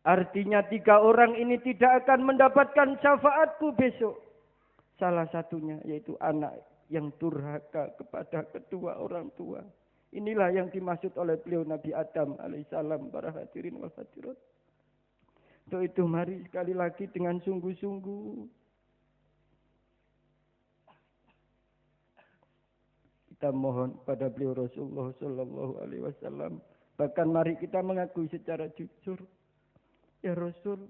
Artinya 3 orang ini tidak akan mendapatkan syafaatku besok. Salah satunya yaitu anak yang durhaka kepada kedua orang tua. Inilah yang dimaksud oleh beliau Nabi Adam alaihissalam, para hadirin wal hadirat. Untuk itu mari sekali lagi dengan sungguh-sungguh kita mohon pada beliau Rasulullah sallallahu alaihi wasallam. Bahkan mari kita mengakui secara jujur, ya Rasul,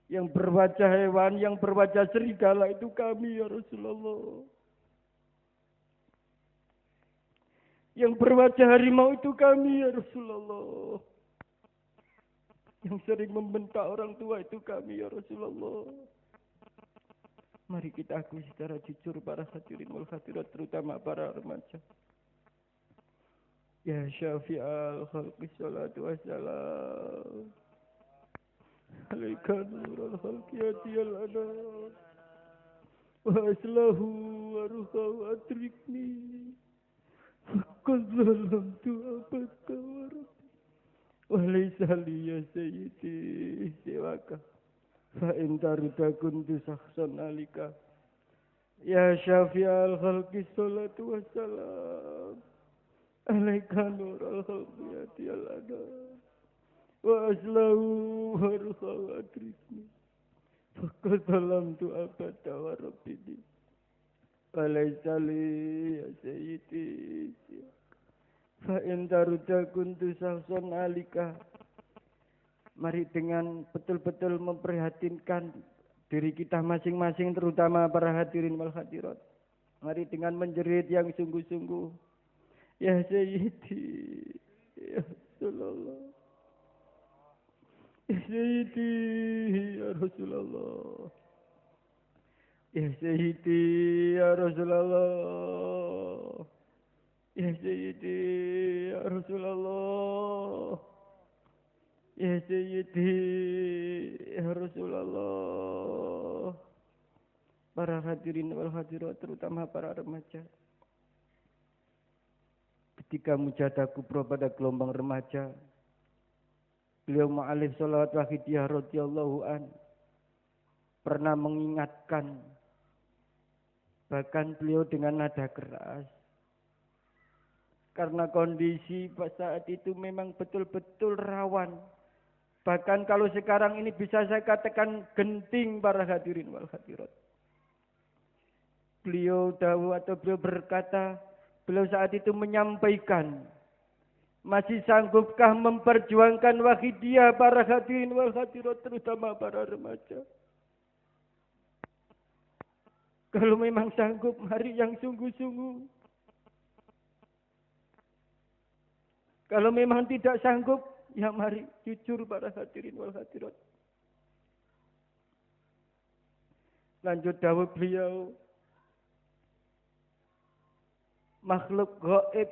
yang berwajah hewan, yang berwajah serigala itu kami ya Rasulullah. Yang berwajah harimau itu kami ya Rasulullah. Yang sering membentak orang tua itu kami ya Rasulullah. Mari kita akui secara jujur para hadirin wal hadirat, terutama para remaja. Ya syafi'al khalqi salatu wassalam. Alaika nurul khalqi atiyal adab. Wa aslahu wa ruhaw atrikni. Fakul zalamtu abaka wa rabbi. Walaysa li ya sayyidi siwaka fa in tarda kuntu sakhsan alika ya syafi'al khalqi salatu wassalam alaika nurul khalqi al adab wa aslahu warha wa adrikni faqad zalamtu abada wa rabbini walaysa li ya sayyidi siwaka Fa'in taruda kuntu sahson alika. Mari dengan betul-betul memprihatinkan diri kita masing-masing, terutama para hadirin wal hadirat. Mari dengan menjerit yang sungguh-sungguh. Ya Sayyidi, ya Rasulullah. Ya Sayyidi, ya Rasulullah. Ya Sayyidi, ya Rasulullah. Ya Sayyidi, ya Rasulullah. Ya Sayyidi, ya Rasulullah. Para hadirin wal hadirat, terutama para remaja. Ketika mujadah kubro pada gelombang remaja, beliau Mu'alif Sholawat Wahidiyah radhiyallahu an pernah mengingatkan, bahkan beliau dengan nada keras. Karena kondisi saat itu memang betul-betul rawan. Bahkan kalau sekarang ini bisa saya katakan genting para hadirin wal hadirat. Beliau berkata, beliau saat itu menyampaikan, masih sanggupkah memperjuangkan Wahidiyah para hadirin wal hadirat, terutama para remaja? Kalau memang sanggup, mari yang sungguh-sungguh. Kalau memang tidak sanggup, ya mari jujur para hadirin wal hadirat. Lanjut dawuh beliau, makhluk gaib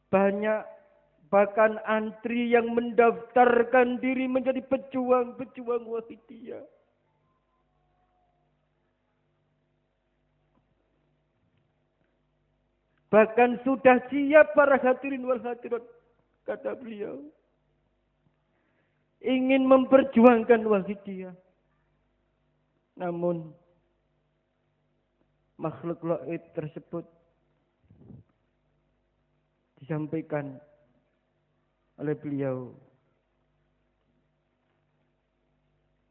banyak, bahkan antri yang mendaftarkan diri menjadi pejuang-pejuang Wahidiyah. Bahkan sudah siap para hadirin wal hadirat, kata beliau, ingin memperjuangkan Wahidiyah. Namun makhluk gaib tersebut disampaikan oleh beliau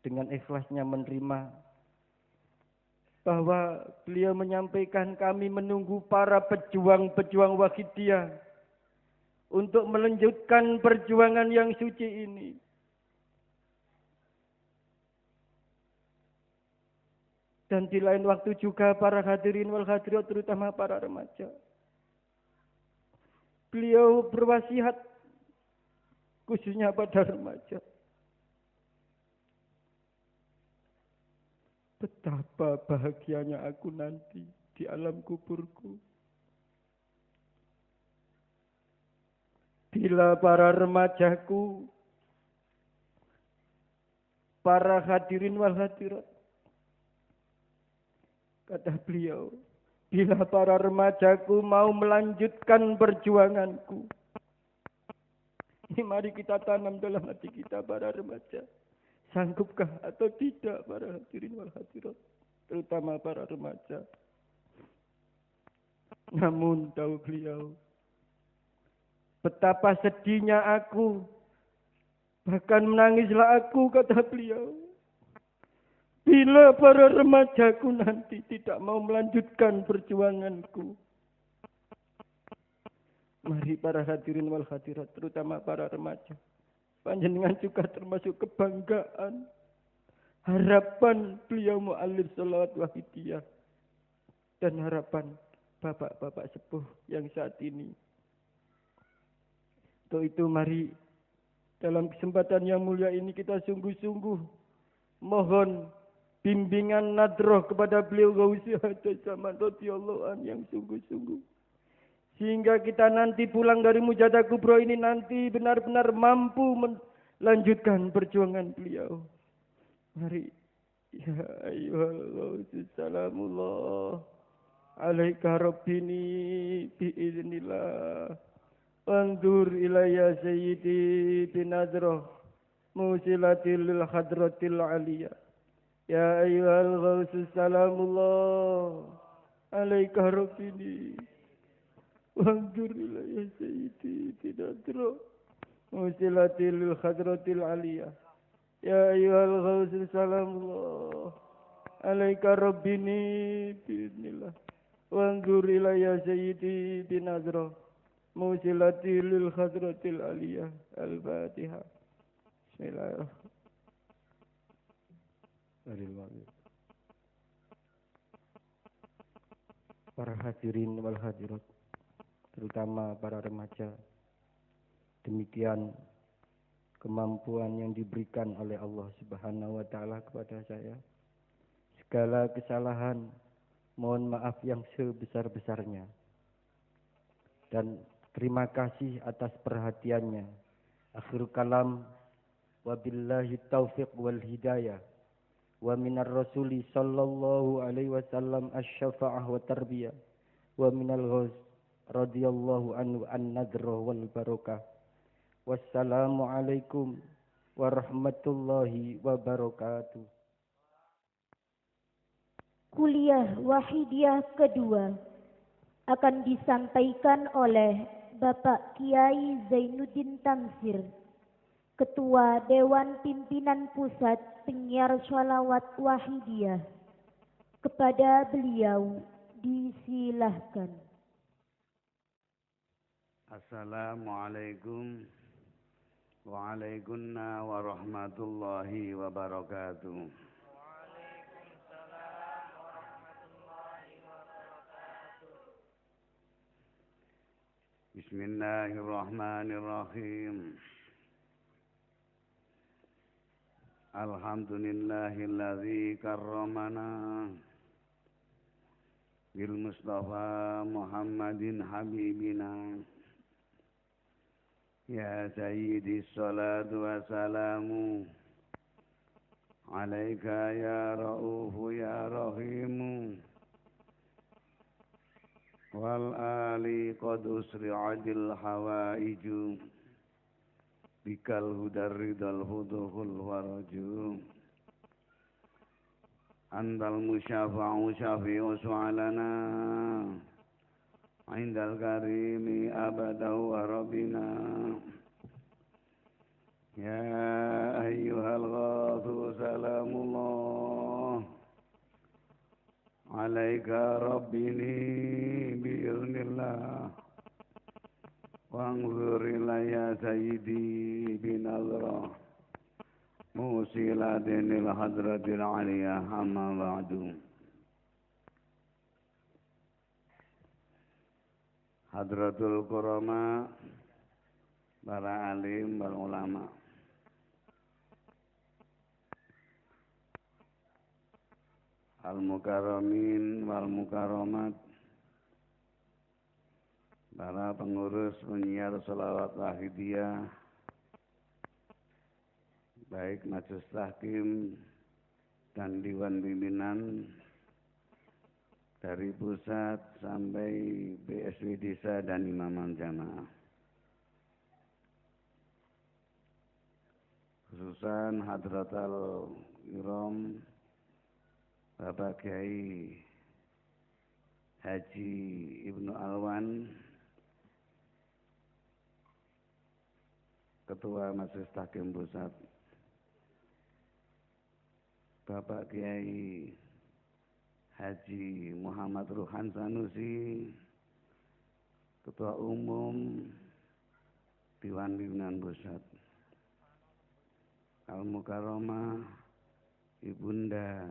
dengan ikhlasnya menerima, bahwa beliau menyampaikan kami menunggu para pejuang-pejuang Wahidiyah untuk melanjutkan perjuangan yang suci ini. Dan di lain waktu juga para hadirin wal hadirat, terutama para remaja, beliau berwasiat khususnya pada remaja. Betapa bahagianya aku nanti di alam kuburku. Bila para remajaku, para hadirin wal hadirat, kata beliau, bila para remajaku mau melanjutkan perjuanganku, Ini mari kita tanam dalam hati kita para remaja. Sanggupkah atau tidak para hadirin wal hadirat, terutama para remaja. Namun tahu beliau, betapa sedihnya aku, bahkan menangislah aku, kata beliau, bila para remajaku nanti tidak mau melanjutkan perjuanganku. Mari para hadirin wal hadirat, terutama para remaja, panjenengan juga termasuk kebanggaan, harapan beliau mu'alif sholawat wahidiyah, dan harapan bapak-bapak sepuh yang saat ini. Untuk itu mari dalam kesempatan yang mulia ini kita sungguh-sungguh mohon bimbingan nadroh kepada beliau Gausi Haja Zaman radhiyallahu anhu yang sungguh-sungguh. Sehingga kita nanti pulang dari Mujadah Kubro ini nanti benar-benar mampu melanjutkan perjuangan beliau. Mari. Ya ayyuhal Gausi salamullah. Alaika Rabbini biiznillah. Wandur ilayya sayyidi binadroh. Musilatil hadratil aliyah. Ya ayyuhal Gausi salamullah. Alaika Rabbini. Wandur ilayya sayyidi binadroh. Musilatil hadratil aliyah. Ya ayyuhal Gausi salamullah. Alaika Rabbini biiznillah. Wanzur ilayya sayyidi binazrah musilatil khadratil aliyah. Al-Fatihah. Bismillahirrahmanirrahim. Para hadirin wal hadirat, terutama para remaja, demikian kemampuan yang diberikan oleh Allah Subhanahu wa taala kepada saya. Segala kesalahan mohon maaf yang sebesar-besarnya. Dan terima kasih atas perhatiannya. Akhir kalam, wabillahi taufiq wal hidayah. Wa minar rasuli sallallahu alaihi wasallam asy-syafa'ah wa tarbiyah. Wa minal ghaus radhiyallahu anhu an-nadrah wal barakah. Wassalamu alaikum warahmatullahi wabarakatuh. Kuliah Wahidiyah kedua akan disampaikan oleh Bapak Kiai Zainuddin Tamsir, Ketua Dewan Pimpinan Pusat Penyiar Sholawat Wahidiyah. Kepada beliau disilahkan. Assalamualaikum waalaikumsalam warahmatullahi wabarakatuh. Bismillahirrahmanirrahim. Alhamdulillahilladzi karramana bil Mustafa Muhammadin habibina. Ya sayyidi salatu wassalamu alaika ya ra'ufu ya rahimu. Wal ali qad usri'adil hawaiju bikal hudar ridal huduhul waraju andal musyafa'u syafi'u su'alana indal karimi abadahu wa rabbina. Ya ayyuhal ghawthu salamullah alaika rabbini biiznillah. Wanzur ilayya sayyidi binazrah musilatinil hadratil aliyah. Amma ba'du. Hadratul Qurama, para alim, para ulama, al-mukarramin wal mukarramat, para pengurus penyiar sholawat wahidiyah, baik majelis tahkim dan dewan pimpinan dari pusat sampai BSW desa dan imaman jamaah. khususan Hadratal Kiram Bapak Kiai Haji Ibnu Alwan, Ketua Majelis Tahkim Pusat, Bapak Kiai Haji Muhammad Ruhan Sanusi, Ketua Umum Dewan Pimpinan Pusat, Al-Mukarramah Ibunda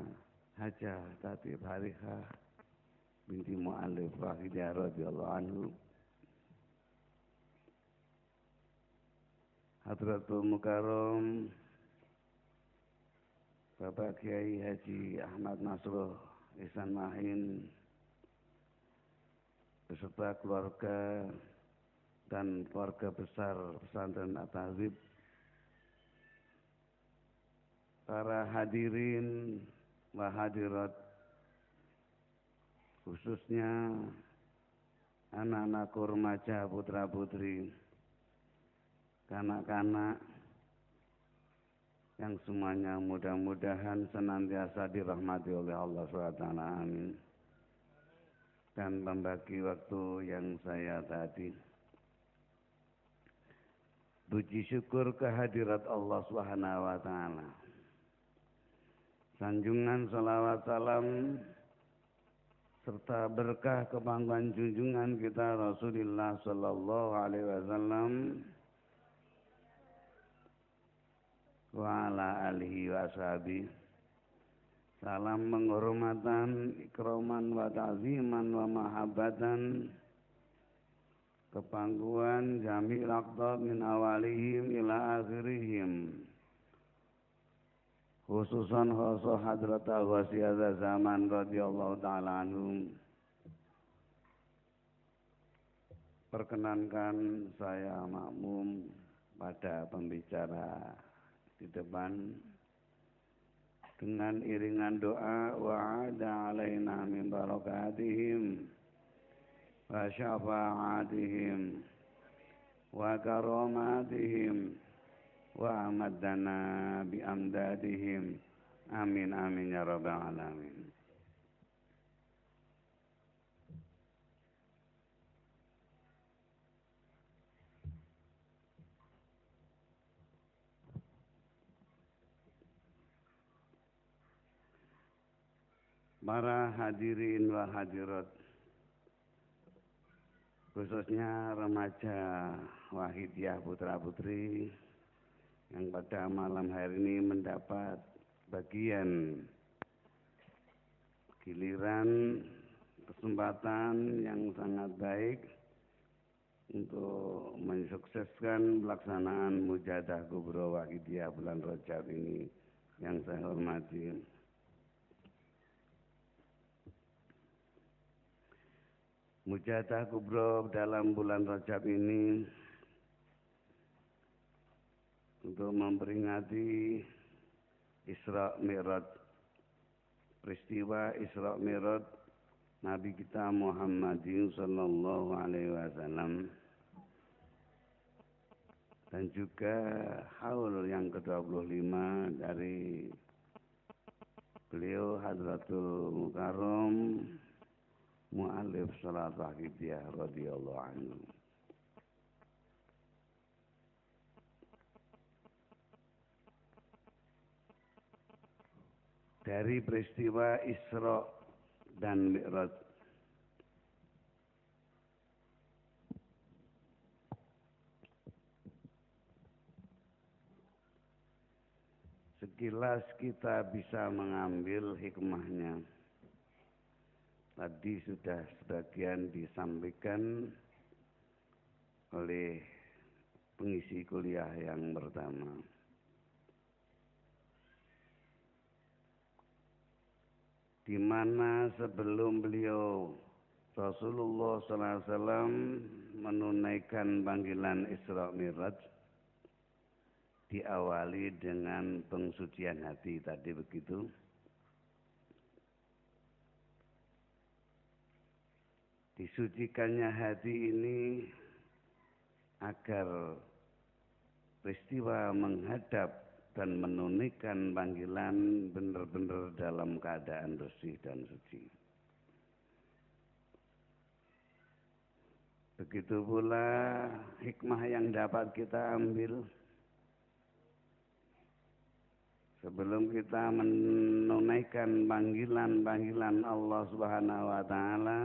Hajah Tatib Harihah binti Mu'alif Wahidah radhiyallahu anhu, Hadratul Mukarram Bapak Kiai Haji Ahmad Nasruh Ihsan Mahin beserta keluarga dan keluarga besar pesantren At-Tahzib, para hadirin wa hadirat, khususnya anak-anak remaja, putra-putri, kanak-kanak yang semuanya mudah-mudahan senantiasa dirahmati oleh Allah SWT. Amin. Dan membagi waktu yang saya tadi, puji syukur kehadirat Allah SWT. Sanjungan salawat salam serta berkah kepangkuan junjungan kita Rasulullah sallallahu alaihi wasallam wa ala alihi wa ashabihi. Salam penghormatan, ikraman wa ta'ziman wa mahabbatan, kepangkuan jami' laqtab min awalihim ila akhirihim, khususan khusus hadratal wasiyah zaman radhiyallahu ta'ala anhum. Perkenankan saya makmum pada pembicara di depan dengan iringan doa wa'ada alaina min barakatihim wa syafa'atihim wa karamatihim wa amaddana bi amdadihim. Amin amin ya rabbal alamin. Para hadirin wa hadirat, khususnya remaja wahidiyah putra-putri yang pada malam hari ini mendapat bagian giliran kesempatan yang sangat baik untuk mensukseskan pelaksanaan Mujahadah Kubra Wahidiyah bulan Rajab ini yang saya hormati. Mujahadah Kubra dalam bulan Rajab ini untuk memperingati Isra Mi'raj, peristiwa Isra Mi'raj Nabi kita Muhammad sallallahu alaihi wasallam, dan juga haul yang ke-25 dari beliau Hadratul Mukarram Mu'alif Salat Wahidiyah radhiyallahu anhu. Dari peristiwa Isra dan Mi'raj, sekilas kita bisa mengambil hikmahnya. Tadi sudah sebagian disampaikan oleh pengisi kuliah yang pertama. Di mana sebelum beliau Rasulullah SAW menunaikan panggilan Isra Mi'raj, diawali dengan pengsucian hati tadi begitu. Disucikannya hati ini agar peristiwa menghadap dan menunaikan panggilan benar-benar dalam keadaan bersih dan suci. Begitu pula hikmah yang dapat kita ambil sebelum kita menunaikan panggilan-panggilan Allah Subhanahu wa taala,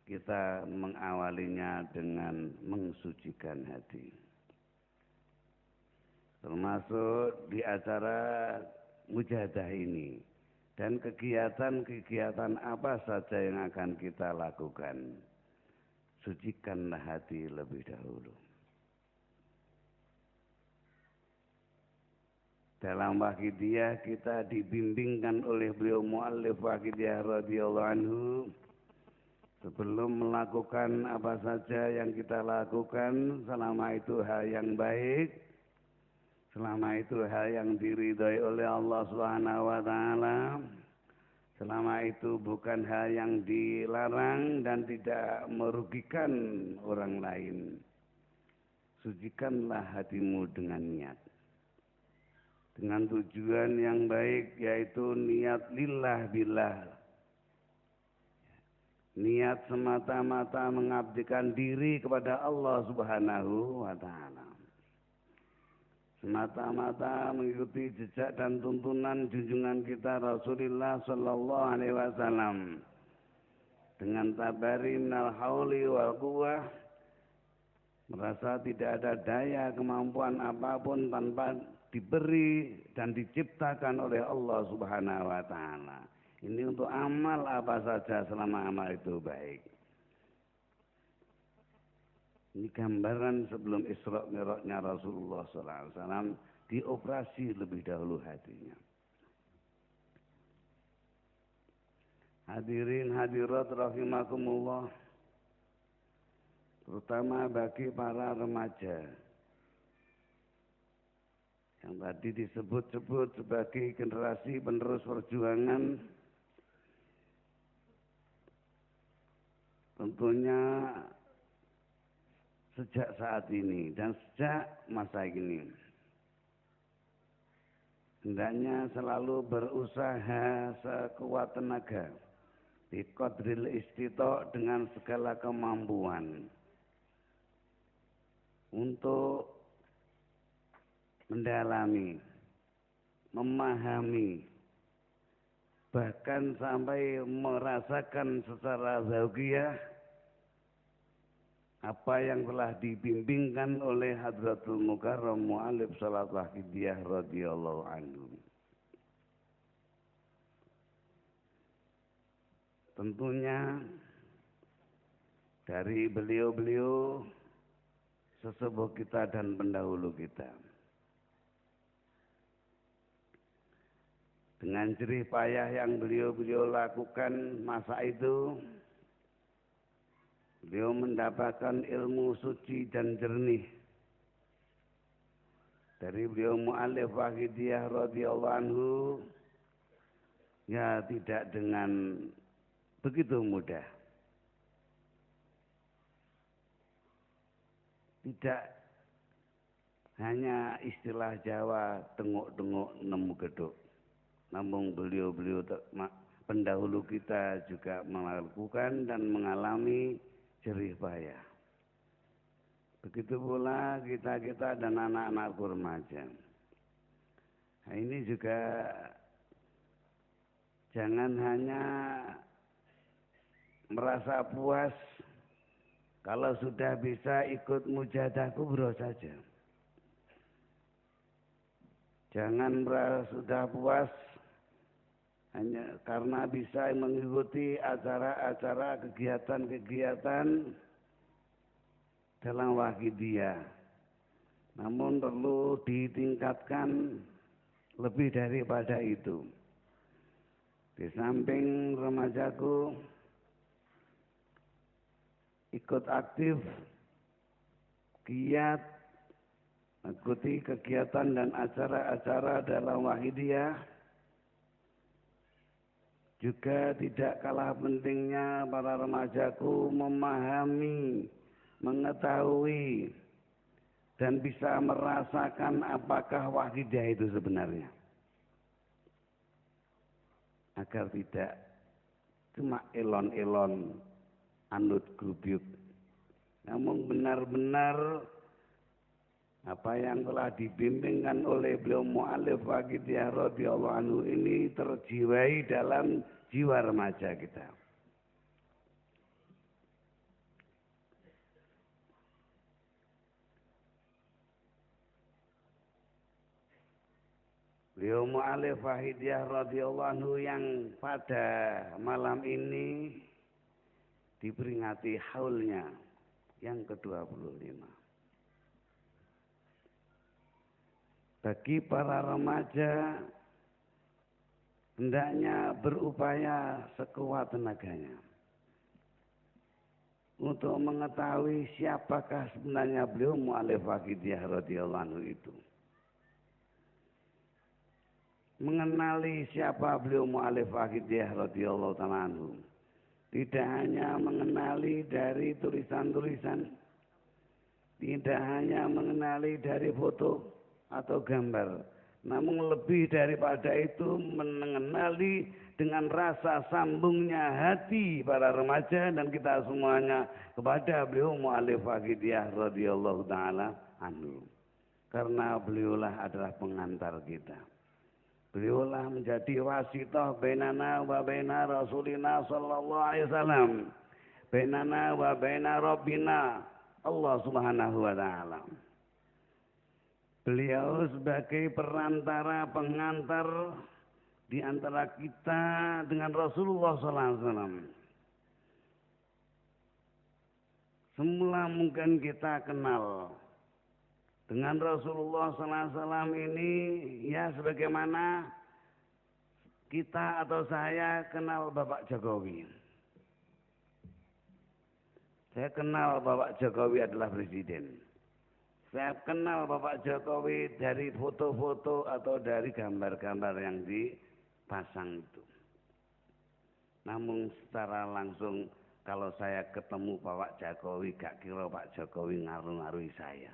kita mengawalinya dengan mensucikan hati. Termasuk di acara mujahadah ini dan kegiatan-kegiatan apa saja yang akan kita lakukan, sucikanlah hati lebih dahulu. Dalam Waqidiyah kita dibimbingkan oleh beliau muallif Waqidiyah radhiyallahu anhu, sebelum melakukan apa saja yang kita lakukan, selama itu hal yang baik, selama itu hal yang diridhai oleh Allah Subhanahu wa taala, selama itu bukan hal yang dilarang dan tidak merugikan orang lain, sucikanlah hatimu dengan niat. Dengan tujuan yang baik, yaitu niat lillah billah. Niat semata-mata mengabdikan diri kepada Allah Subhanahu wa taala. Semata-mata mengikuti jejak dan tuntunan junjungan kita Rasulullah sallallahu alaihi wasallam. Dengan tabari minal hauli wal quwwah, merasa tidak ada daya kemampuan apapun tanpa diberi dan diciptakan oleh Allah Subhanahu wa taala. Ini untuk amal apa saja selama amal itu baik. Ini gambaran sebelum Isra Mi'rajnya Rasulullah sallallahu alaihi wasallam, dioperasi lebih dahulu hatinya. Hadirin hadirat rahimakumullah, terutama bagi para remaja yang tadi disebut-sebut sebagai generasi penerus perjuangan, tentunya sejak saat ini dan sejak masa ini hendaknya selalu berusaha sekuat tenaga bi qadril istita' dengan segala kemampuan untuk mendalami, memahami, bahkan sampai merasakan secara zauqiyah apa yang telah dibimbingkan oleh Hadratul Mukarram Mu'allif Salat Waqidiyah radhiyallahu anhu. Tentunya dari beliau-beliau sesepuh kita dan pendahulu kita, dengan jerih payah yang beliau-beliau lakukan masa itu, beliau mendapatkan ilmu suci dan jernih dari beliau mu'allif Waqidiyah radhiyallahu anhu, ya tidak dengan begitu mudah. Tidak hanya istilah Jawa tengok-tengok nemu geduk. Namun beliau-beliau pendahulu kita juga melakukan dan mengalami jerih payah. Begitu pula kita dan anak-anak remaja. Nah, ini juga jangan hanya merasa puas kalau sudah bisa ikut mujahadah kubro saja. Jangan merasa sudah puas hanya karena bisa mengikuti acara-acara kegiatan-kegiatan dalam Waqidiyah. Namun perlu ditingkatkan lebih daripada itu. Di samping remajaku ikut aktif, giat, mengikuti kegiatan dan acara-acara dalam Waqidiyah. Juga tidak kalah pentingnya para remajaku memahami, mengetahui dan bisa merasakan apakah wahidah itu sebenarnya. Agar tidak cuma elon-elon anut grubyuk, namun benar-benar apa yang telah dibimbingkan oleh beliau mu'alif Waqidiyah radhiyallahu anhu ini terjiwai dalam jiwa remaja kita. Beliau mu'alif Waqidiyah radhiyallahu anhu yang pada malam ini diperingati haulnya yang ke-25. Bagi para remaja hendaknya berupaya sekuat tenaganya untuk mengetahui siapakah sebenarnya beliau mu'alif Waqidiyah radhiyallahu anhu itu. Mengenali siapa beliau mu'alif Waqidiyah radhiyallahu ta'ala anhu. Tidak hanya mengenali dari tulisan-tulisan, tidak hanya mengenali dari foto atau gambar, namun lebih daripada itu mengenali dengan rasa sambungnya hati para remaja dan kita semuanya kepada beliau mu'alif Waqidiyah radhiyallahu ta'ala anhu. Karena beliaulah adalah pengantar kita. Beliaulah menjadi wasithah bainana wa baina Rasulina sallallahu alaihi wasallam, bainana wa baina Rabbina Allah Subhanahu wa taala. Beliau sebagai perantara pengantar di antara kita dengan Rasulullah sallallahu alaihi wasallam. Semula mungkin kita kenal dengan Rasulullah SAW ini ya sebagaimana kita atau saya kenal Bapak Jokowi. Saya kenal Bapak Jokowi adalah presiden. Saya kenal Bapak Jokowi dari foto-foto atau dari gambar-gambar yang dipasang itu. Namun secara langsung kalau saya ketemu Bapak Jokowi gak kira Pak Jokowi ngaruh-ngaruhi saya.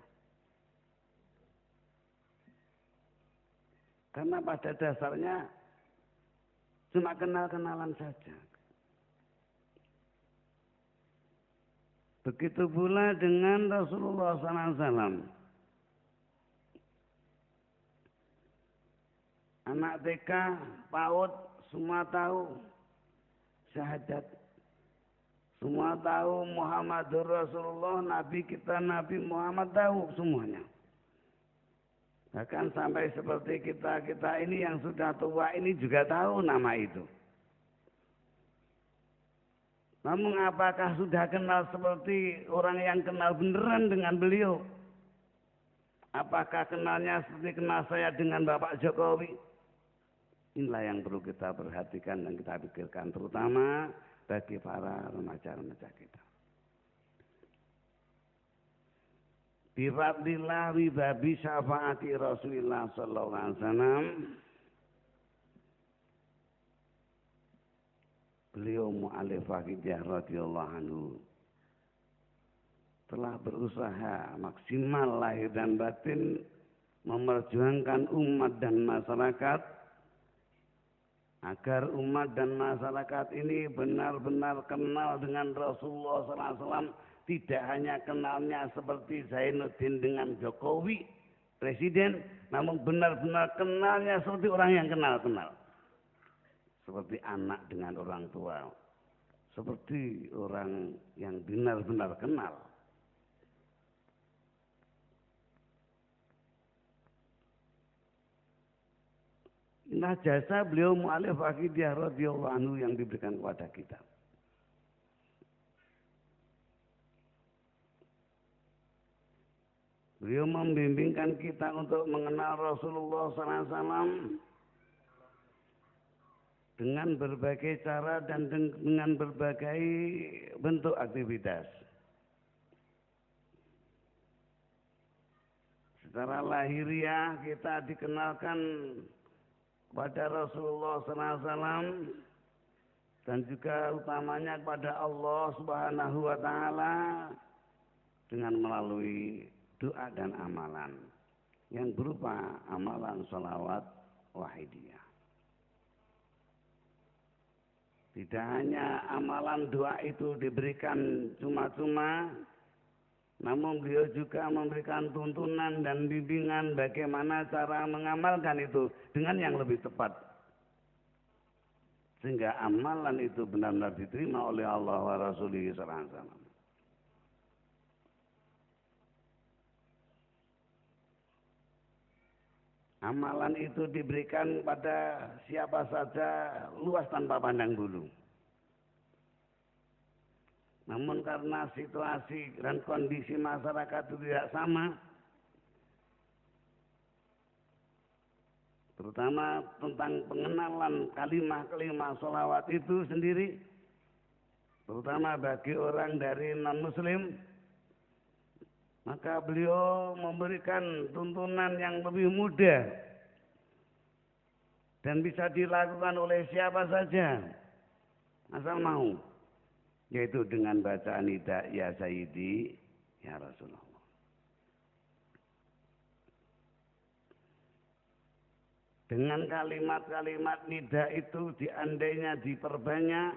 Karena pada dasarnya cuma kenal-kenalan saja. Begitu pula dengan Rasulullah SAW. Anak TK, PAUD, semua tahu syahadat. Semua tahu Muhammadur Rasulullah, Nabi kita Nabi Muhammad tahu semuanya. Bahkan sampai seperti kita ini yang sudah tua ini juga tahu nama itu. Namun apakah sudah kenal seperti orang yang kenal beneran dengan beliau? Apakah kenalnya seperti kenal saya dengan Bapak Jokowi? Inilah yang perlu kita perhatikan dan kita pikirkan terutama bagi para remaja-remaja kita. Bifadlillah wibabi syafaati Rasulillah sallallahu alaihi wasallam. Beliau mu'alif Waqidiyah radhiyallahu anhu telah berusaha maksimal lahir dan batin memperjuangkan umat dan masyarakat agar umat dan masyarakat ini benar-benar kenal dengan Rasulullah sallallahu alaihi wasallam. Tidak hanya kenalnya seperti Zainuddin dengan Jokowi, presiden, namun benar-benar kenalnya seperti orang yang kenal-kenal. Seperti anak dengan orang tua. Seperti orang yang benar-benar kenal. Inilah jasa beliau mu'alif Waqidiyah radhiyallahu anhu yang diberikan kepada kita. Beliau membimbingkan kita untuk mengenal Rasulullah SAW dengan berbagai cara dan dengan berbagai bentuk aktivitas. Secara lahiriah kita dikenalkan kepada Rasulullah SAW dan juga utamanya kepada Allah Subhanahu wa taala dengan melalui doa dan amalan yang berupa amalan sholawat wahidiyah. Tidak hanya amalan doa itu diberikan cuma-cuma, namun beliau juga memberikan tuntunan dan bimbingan bagaimana cara mengamalkan itu dengan yang lebih tepat. Sehingga amalan itu benar-benar diterima oleh Allah wa Rasulih sallallahu alaihi wasallam. Amalan itu diberikan pada siapa saja luas tanpa pandang bulu. Namun karena situasi dan kondisi masyarakat itu tidak sama, terutama tentang pengenalan kalimat-kalimat sholawat itu sendiri, terutama bagi orang dari non-muslim, maka beliau memberikan tuntunan yang lebih mudah dan bisa dilakukan oleh siapa saja asal mau, yaitu dengan bacaan nida ya Sayyidi ya Rasulullah. Dengan kalimat-kalimat nida itu seandainya diperbanyak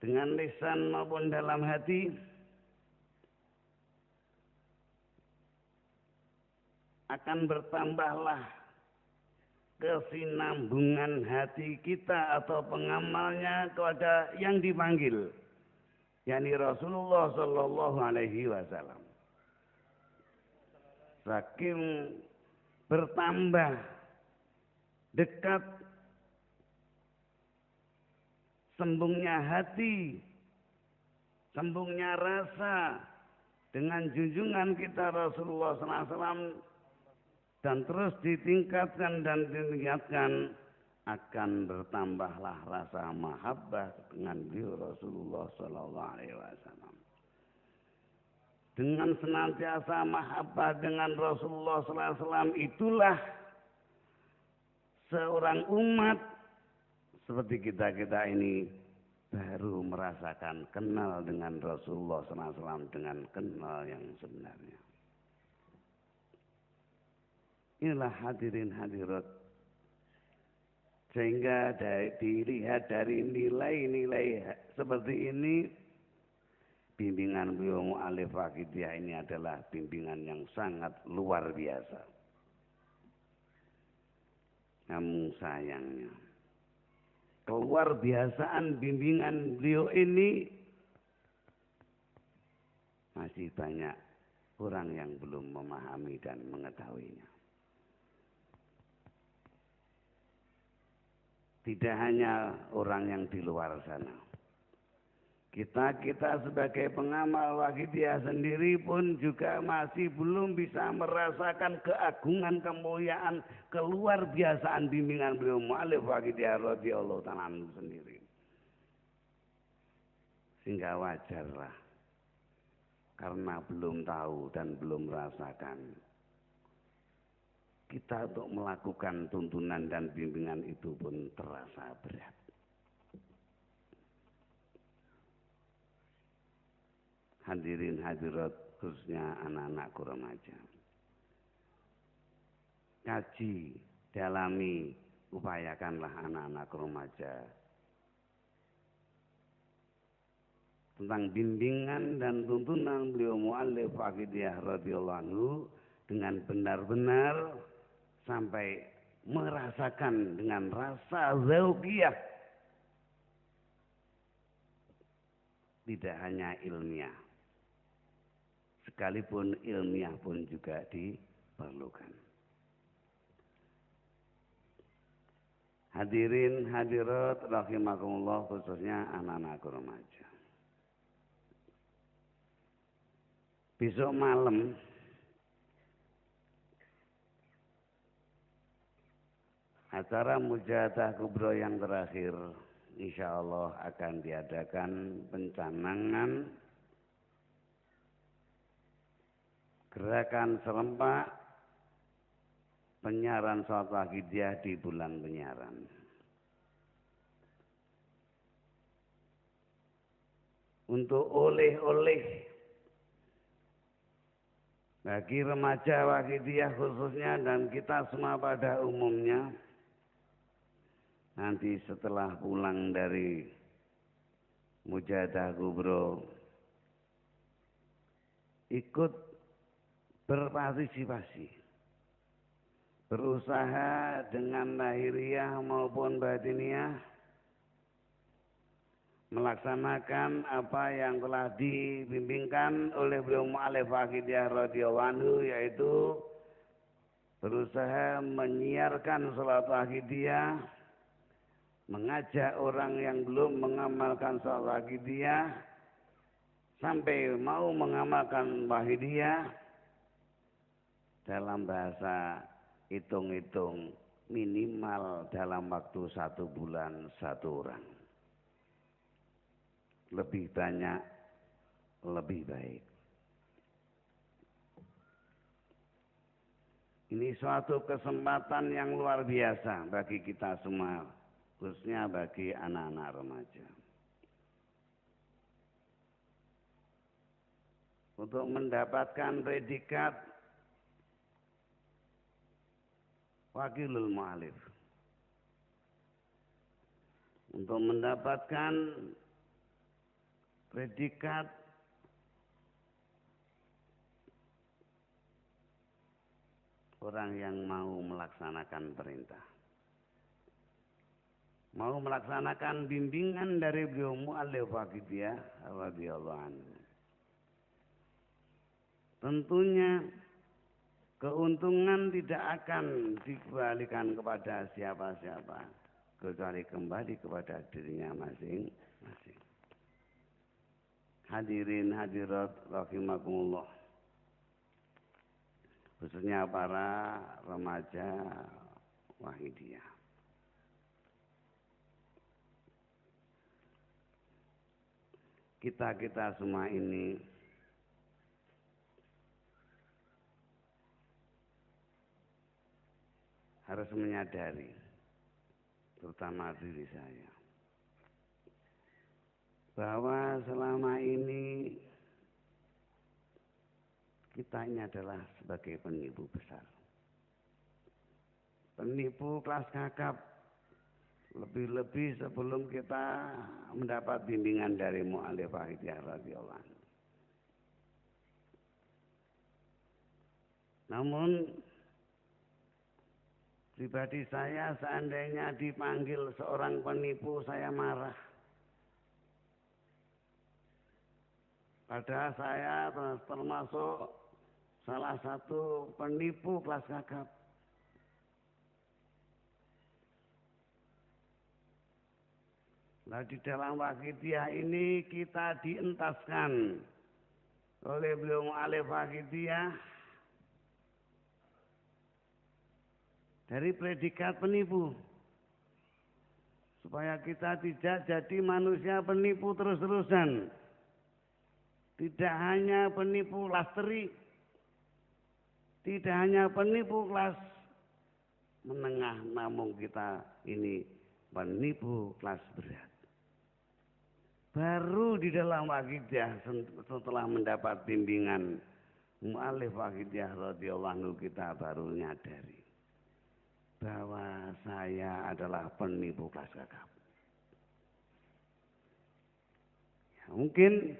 dengan lisan maupun dalam hati, akan bertambahlah kesinambungan hati kita atau pengamalnya kepada yang dipanggil, yakni Rasulullah Sallallahu Alaihi Wasallam. Saking bertambah dekat sembungnya hati, sembungnya rasa dengan junjungan kita Rasulullah Sallallahu Alaihi Wasallam, dan terus ditingkatkan dan ditingkatkan, akan bertambahlah rasa mahabbah dengan beliau Rasulullah Sallallahu Alaihi Wasallam. Dengan senantiasa mahabbah dengan Rasulullah Sallallahu Alaihi Wasallam, itulah seorang umat seperti kita ini baru merasakan kenal dengan Rasulullah Sallallahu Alaihi Wasallam dengan kenal yang sebenarnya. Inilah hadirin hadirat, sehingga dilihat dari nilai-nilai seperti ini, bimbingan beliau Mu'allif Aqidiyah ini adalah bimbingan yang sangat luar biasa. Namun sayangnya, keluar biasaan bimbingan beliau ini masih banyak orang yang belum memahami dan mengetahuinya. Tidak hanya orang yang di luar sana. Kita sebagai pengamal Waqidiyah sendiri pun juga masih belum bisa merasakan keagungan, kemuliaan, keluar biasaan bimbingan beliau Mu'allif Waqidiyah radhiyallahu ta'ala anhu sendiri. Sehingga wajarlah, karena belum tahu dan belum merasakan, kita untuk melakukan tuntunan dan bimbingan itu pun terasa berat. Hadirin hadirat, khususnya anak-anak remaja, kaji, dalami, upayakanlah anak-anak remaja tentang bimbingan dan tuntunan beliau Mu'allif Aqidiyah radhiyallahu anhu dengan benar-benar sampai merasakan dengan rasa zauqiyah, tidak hanya ilmiah, sekalipun ilmiah pun juga diperlukan. Hadirin hadirat rahimakumullah, khususnya anak-anak remaja. Besok malam acara Mujahadah Kubro yang terakhir insya Allah akan diadakan pencanangan gerakan serempak penyiaran Salat Waqidiyah di bulan penyiaran. Untuk oleh-oleh bagi remaja Wahidiyah khususnya dan kita semua pada umumnya, nanti setelah pulang dari Mujahadah Kubro ikut berpartisipasi, berusaha dengan lahiriah maupun batiniyah melaksanakan apa yang telah dibimbingkan oleh beliau Mu'allif Wahidiyah radhiyallahu anhu, yaitu berusaha menyiarkan salat Wahidiyah, mengajak orang yang belum mengamalkan salat Wahidiyah sampai mau mengamalkan Wahidiyah. Dalam bahasa hitung-hitung minimal dalam waktu 1 bulan 1 orang. Lebih banyak, lebih baik. Ini suatu kesempatan yang luar biasa bagi kita semua, khususnya bagi anak-anak remaja. Untuk mendapatkan predikat Wakilul Mu'allif. Untuk mendapatkan predikat orang yang mau melaksanakan perintah, mau melaksanakan bimbingan dari beliau Mu'allif Wahidiyah radhiyallahu anhu. Tentunya keuntungan tidak akan dikembalikan kepada siapa-siapa kecuali kembali kepada dirinya masing-masing. Hadirin hadirat rahimakumullah, khususnya para remaja Wahidiyah. Kita semua ini harus menyadari, terutama diri saya, bahwa selama ini kita ini adalah sebagai penipu besar, penipu kelas kakap, lebih-lebih sebelum kita mendapat bimbingan dari Mu'allif Wahidiyah radhiyallahu anhu. Namun pribadi saya, seandainya dipanggil seorang penipu, saya marah. Padahal saya termasuk salah satu penipu kelas kakap. Nah, di dalam Wahidiyah ini kita dientaskan oleh beliau Mu'allif Wahidiyah dari predikat penipu, supaya kita tidak jadi manusia penipu terus-terusan. Tidak hanya penipu kelas teri, tidak hanya penipu kelas menengah, namun kita ini penipu kelas berat. Baru di dalam Wahidiyah setelah mendapat bimbingan Mu'allif Wahidiyah radhiyallahu anhu, kita baru nyadari bahwa saya adalah penipu kelas kakap. Ya, mungkin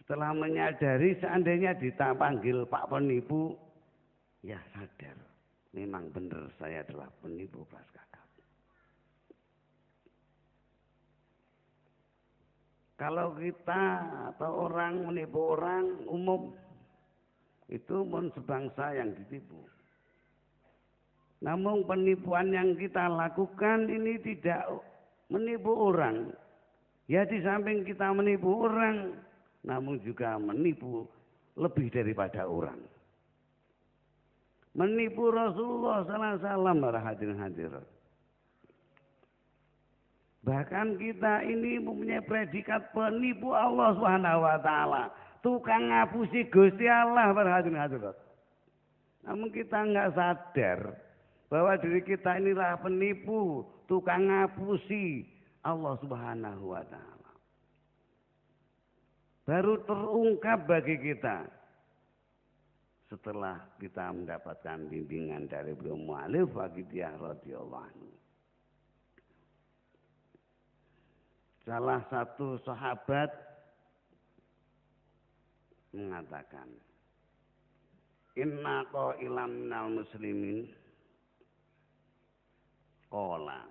setelah menyadari, seandainya dipanggil Pak Penipu, ya sadar, memang benar saya adalah penipu kelas kakap. Kalau kita atau orang menipu orang umum, itu pun sebangsa yang ditipu. Namun penipuan yang kita lakukan ini tidak menipu orang. Ya, di samping kita menipu orang, namun juga menipu lebih daripada orang. Menipu Rasulullah sallallahu alaihi wasallam, para hadirin hadirat. Bahkan kita ini mempunyai predikat penipu Allah Subhanahu wa taala, tukang ngapusi Gusti Allah, para hadirin hadirat. Namun kita enggak sadar bahwa diri kita inilah penipu, tukang ngapusi Allah Subhanahu wa taala. Baru terungkap bagi kita setelah kita mendapatkan bimbingan dari beliau mu'alif Waqidiyah radhiyallahu anhu. Salah satu sahabat mengatakan, inna qailam minal muslimin qala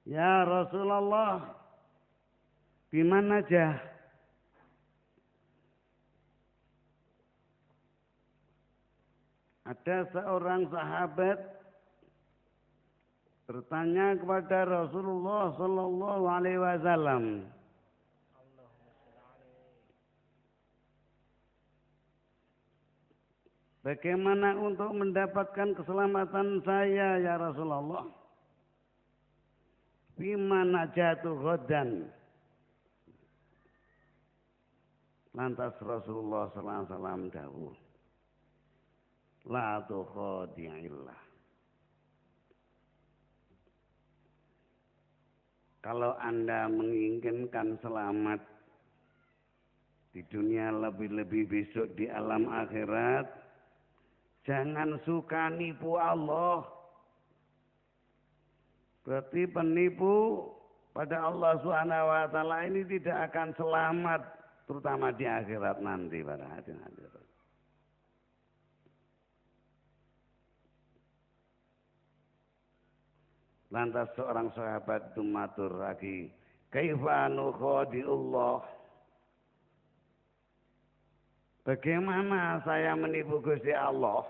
ya Rasulullah biman najah. Ada seorang sahabat bertanya kepada Rasulullah sallallahu alaihi wasallam, bagaimana untuk mendapatkan keselamatan saya ya Rasulullah? Bima najatu ghadan. Lantas Rasulullah sallallahu alaihi wasallam dawuh, la tukhadi'illah. Kalau Anda menginginkan selamat di dunia, lebih-lebih besok di alam akhirat, jangan suka nipu Allah. Berarti penipu pada Allah Subhanahu wa taala ini tidak akan selamat, terutama di akhirat nanti para hadirin. Lantas seorang sahabat itu matur lagi, kaifa nukhadi'ullah? Bagaimana saya menipu Gusti Allah?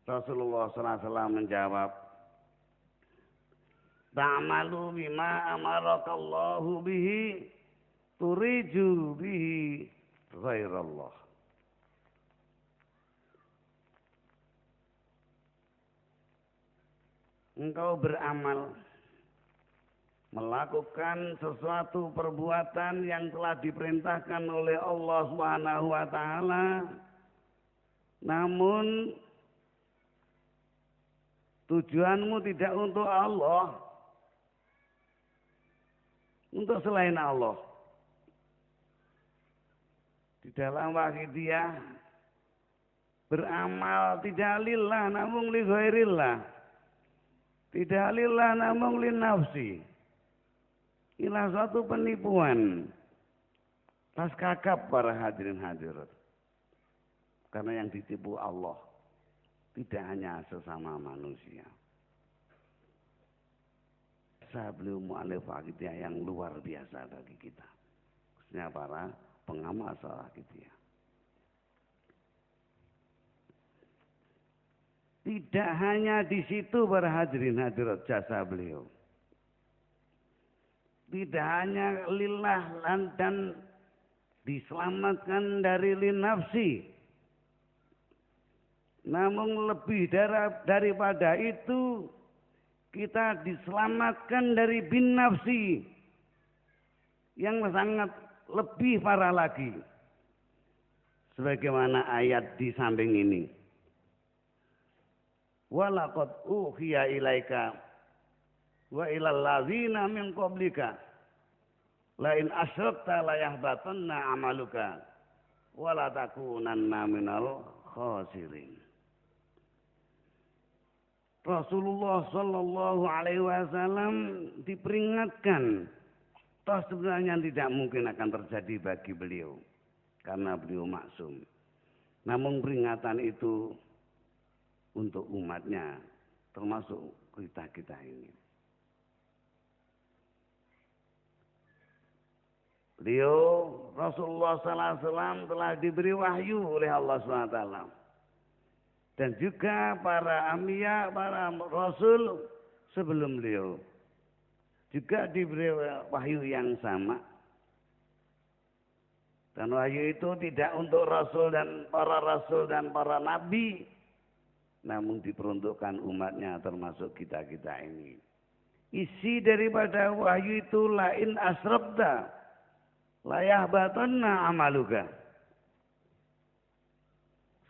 Rasulullah SAW menjawab, ta'malu bima amarakallahu bihi turiju bihi ghairallah. Engkau beramal, melakukan sesuatu perbuatan yang telah diperintahkan oleh Allah Subhanahu wa taala, namun tujuanmu tidak untuk Allah, untuk selain Allah. Di dalam Waqidiyah beramal tidak lillah namun li ghairillah. Tidak lillah namun li nafsi. Inilah suatu penipuan. Tas kakap para hadirin hadirat. Karena yang ditipu Allah tidak hanya sesama manusia. Beliau mu'alif Waqidiyah yang luar biasa bagi kita. Khususnya para pengamal Waqidiyah. Tidak hanya di situ para hadirin hadirat jasa beliau. Tidak hanya lillah dan diselamatkan dari linafsi. Namun lebih daripada itu, kita diselamatkan dari bin nafsi yang sangat lebih parah lagi. Sebagaimana ayat di samping ini. Walaqad uhiya ilaika wa ilal ladzina min qablika la in asyrakta la yahbatanna amaluka wa la takunanna minal khasirin. Rasulullah sallallahu alaihi wasallam diperingatkan, toh sebenarnya tidak mungkin akan terjadi bagi beliau karena beliau maksum. Namun peringatan itu untuk umatnya, termasuk kita ini. Beliau Rasulullah sallallahu alaihi wasallam telah diberi wahyu oleh Allah SWT. Dan juga para anbiya, para rasul sebelum beliau juga diberi wahyu yang sama. Dan wahyu itu tidak untuk rasul dan para nabi, namun diperuntukkan umatnya termasuk kita-kita ini. Isi daripada wahyu itu lain asrabta la yahbatanna amaluka.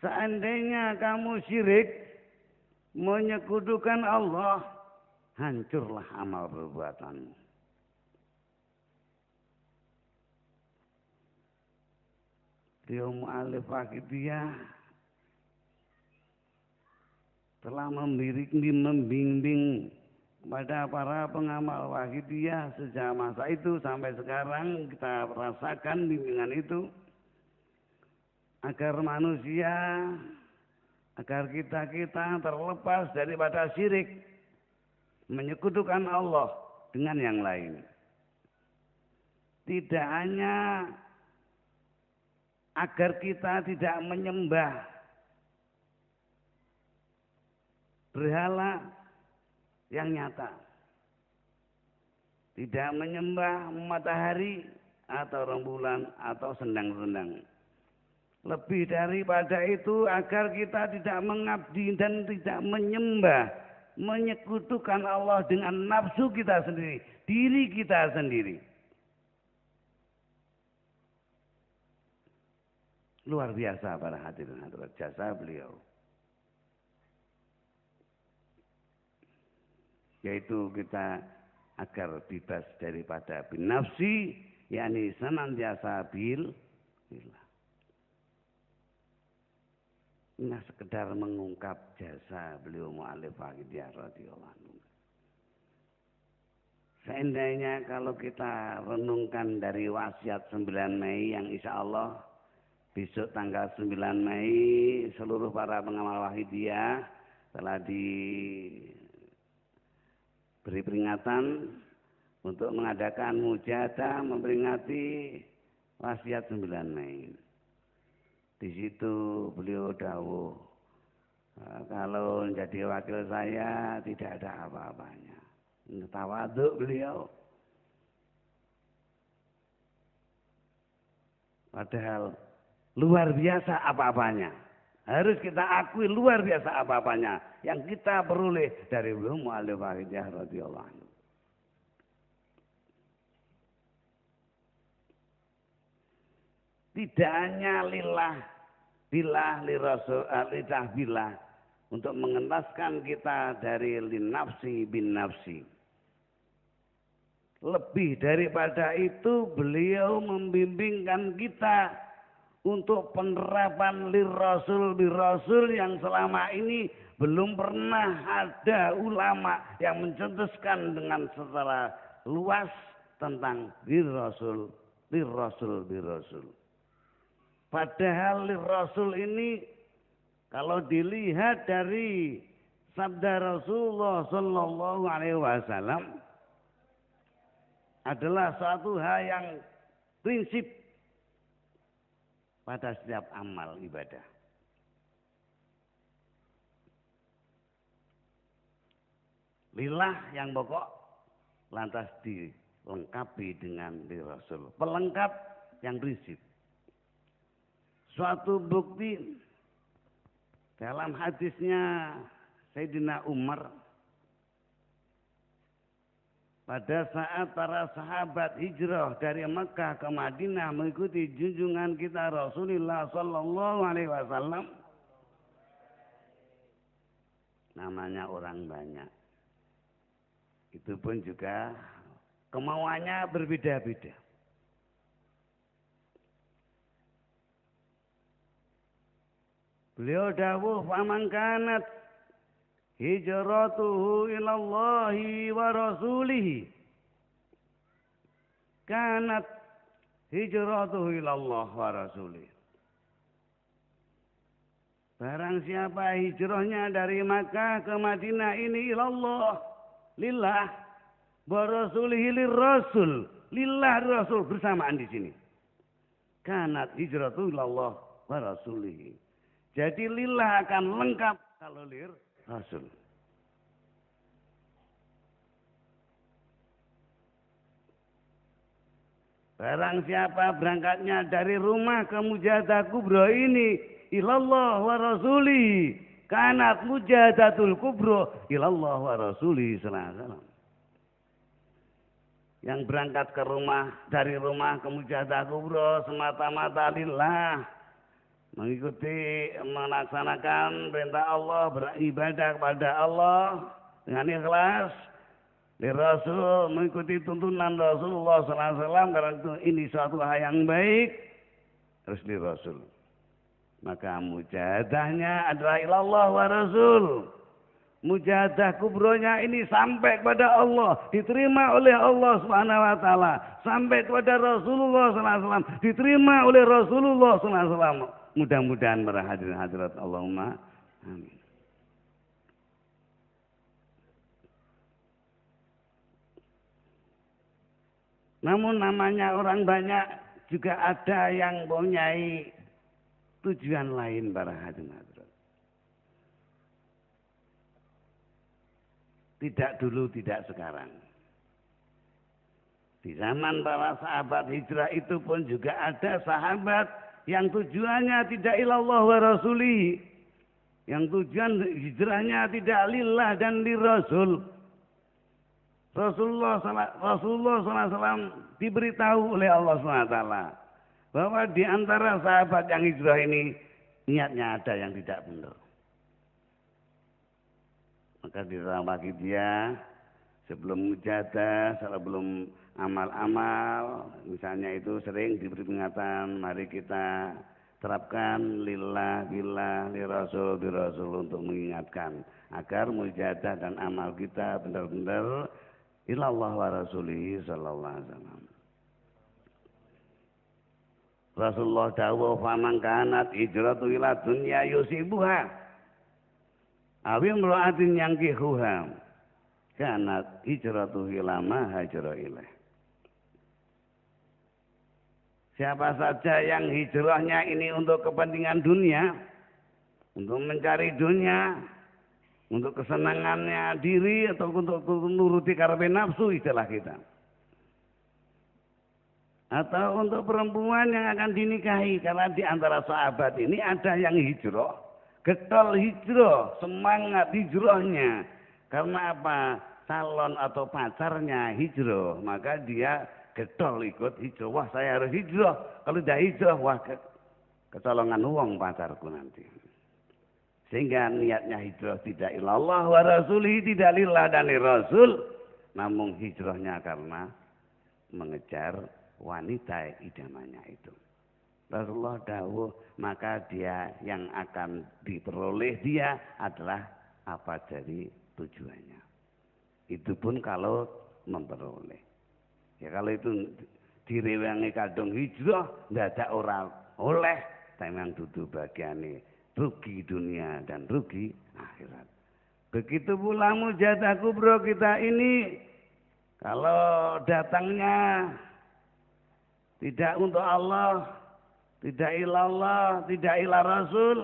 Seandainya kamu syirik, menyekutukan Allah, hancurlah amal perbuatanmu. Beliau mu'alif Wahidiyah telah membimbing kepada para pengamal Wahidiyah sejak masa itu sampai sekarang kita rasakan bimbingan itu agar manusia, agar kita terlepas daripada syirik, menyekutukan Allah dengan yang lain. Tidak hanya agar kita tidak menyembah berhala yang nyata, tidak menyembah matahari atau rembulan atau sendang-sendang. Lebih daripada itu agar kita tidak mengabdi dan tidak menyembah, menyekutukan Allah dengan nafsu kita sendiri, diri kita sendiri. Luar biasa para hadirin hadirat jasa beliau. Yaitu kita agar bebas daripada bin nafsi, yakni senantiasa billah. Ini sekedar mengungkap jasa beliau mu'alif Wahidiyah radhiyallahu anhu. Seandainya kalau kita renungkan dari wasiat 9 Mei yang insya Allah besok tanggal 9 Mei seluruh para pengamal Wahidiyah telah beri peringatan untuk mengadakan mujahadah memperingati wasiat 9 Mei. Di situ beliau dawuh, kalau menjadi wakil saya tidak ada apa-apanya. Tawaduk beliau. Padahal luar biasa apa-apanya. Harus kita akui luar biasa apa-apanya yang kita peroleh dari beliau mu'alif Wahidiyah radhiyallahu anhu. Tidak hanya lillah untuk mengentaskan kita dari linafsi bin nafsi. Lebih daripada itu beliau membimbingkan kita untuk penerapan lirrasul yang selama ini belum pernah ada ulama yang mencetuskan dengan secara luas tentang lirrasul. Padahal lirrasul ini kalau dilihat dari sabda Rasulullah sallallahu alaihi wasallam adalah suatu hal yang prinsip pada setiap amal ibadah. Lillah yang pokok lantas dilengkapi dengan lirrasul. Pelengkap yang prinsip. Suatu bukti dalam hadisnya Sayyidina Umar pada saat para sahabat hijrah dari Mekah ke Madinah mengikuti junjungan kita Rasulullah sallallahu alaihi wasallam. Namanya orang banyak. Itu pun juga kemauannya berbeda-beda. Beliau dawuh faman kanat hijratuhu ilallahi wa rasulihi kanat hijratuhu ilallah wa rasulihi. Barang siapa hijrahnya dari Makkah ke Madinah ini ilallah, lillah, wa rasulihi lirrasul, lillah rasul bersamaan di sini. Kanat hijratuhu ilallah wa rasulihi. Jadi lillah akan lengkap kalau lir rasul. Barang siapa berangkatnya dari rumah ke mujahadah kubra ini ilallah wa rasuli kanat mujahadatul kubra ilallah wa rasuli sallallahu alaihi wasallam. Yang berangkat ke rumah dari rumah ke mujahadah kubra semata-mata lillah, mengikuti melaksanakan perintah Allah, beribadah kepada Allah dengan ikhlas, Li Rasul, mengikuti tuntunan Rasulullah SAW, karena itu ini suatu hal yang baik, harus li Rasul. Maka mujahadahnya adalah ilallah wa Rasul. Mujahadah kubronya ini sampai kepada Allah, diterima oleh Allah Subhanahu wa taala, sampai kepada Rasulullah SAW, diterima oleh Rasulullah SAW. Mudah-mudahan para hadirin hadirat, Allahumma amin. Namun namanya orang banyak, juga ada yang mempunyai tujuan lain para hadirin hadirat. Tidak dulu, tidak sekarang. Di zaman para sahabat hijrah itu pun juga ada sahabat yang tujuannya tidak ilallah wa rasuli. Yang tujuan hijrahnya tidak lillah dan li Rasul. Rasulullah SAW diberitahu oleh Allah SWT bahwa di antara sahabat yang hijrah ini niatnya ada yang tidak benar. Maka dirawaki dia sebelum mujahadah, sebelum amal-amal, misalnya itu sering diberi peringatan, mari kita terapkan lillah, billah, li Rasul, bi Rasul, untuk mengingatkan agar mujahadah dan amal kita benar-benar ilallah wa rasulihi sallallahu alaihi wasallam. Rasulullah dawuh, faman kanat hijratu ila dunya yusibuha awil mra'atin yankihuha kanat hijratu ila ma hajara ilaih. Siapa saja yang hijrahnya ini untuk kepentingan dunia, untuk mencari dunia, untuk kesenangannya diri atau untuk menuruti karepe nafsu istilah kita, atau untuk perempuan yang akan dinikahi, karena di antara sahabat ini ada yang hijrah, getol hijrah, semangat hijrahnya. Karena apa? Calon atau pacarnya hijrah, maka dia getol ikut hijrah. Wah, saya harus hijrah. Kalau tidak hijrah, wah kecolongan uang pacarku nanti. Sehingga niatnya hijrah tidak ilallah wa rasulihi, tidak lillah dan li Rasul, namun hijrahnya karena mengejar wanita idamannya itu. Rasulullah dawuh, maka dia yang akan diperoleh dia adalah apa dari tujuannya. Itu pun kalau memperoleh. Ya kalau itu direwangi kadung hijrah, ndadak ora oleh, memang dudu bagiane rugi dunia dan rugi akhirat. Begitu pula mujahadah kubro kita ini, kalau datangnya tidak untuk Allah, tidak ilallah, tidak ilah Rasul,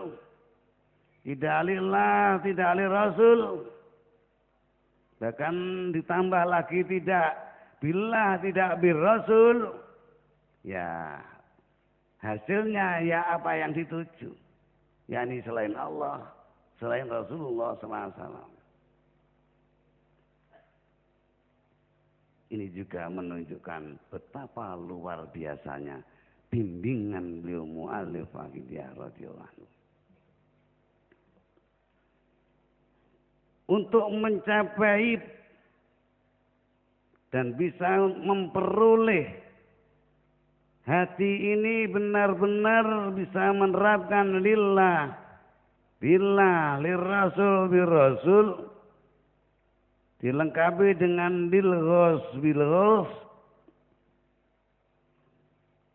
tidak lillah, tidak li Rasul, bahkan ditambah lagi tidak billah, tidak bir Rasul, ya hasilnya ya apa yang dituju, yakni selain Allah, selain Rasulullah SAW. Ini juga menunjukkan betapa luar biasanya bimbingan beliau mu'allif Wahidiyah radhiyallahu anhu. Untuk mencapai dan bisa memperoleh hati ini benar-benar bisa menerapkan lillah, billah, lirrasul, birrasul, dilengkapi dengan bilghos, bilghos.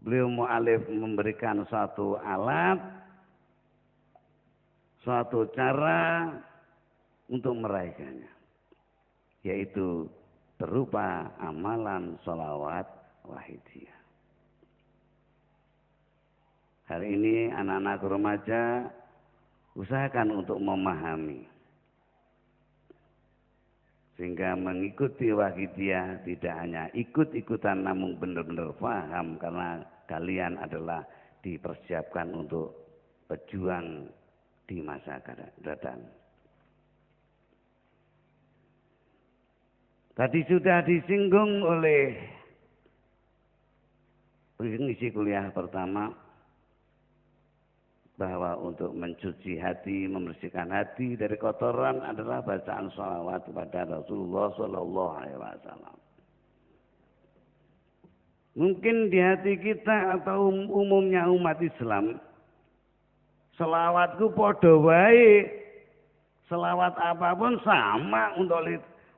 Beliau mu'alif memberikan suatu alat, suatu cara untuk meraihkannya, yaitu berupa amalan sholawat wahidiyah. Hari ini anak-anak remaja usahakan untuk memahami, sehingga mengikuti wahidiyah tidak hanya ikut-ikutan namun benar-benar paham, karena kalian adalah dipersiapkan untuk pejuang di masa datang. Tadi sudah disinggung oleh pengisi kuliah pertama bahwa untuk mencuci hati, membersihkan hati dari kotoran adalah bacaan sholawat kepada Rasulullah Sallallahu Alaihi Wasallam. Mungkin di hati kita atau umumnya umat Islam, selawatku podo wae, selawat apapun sama untuk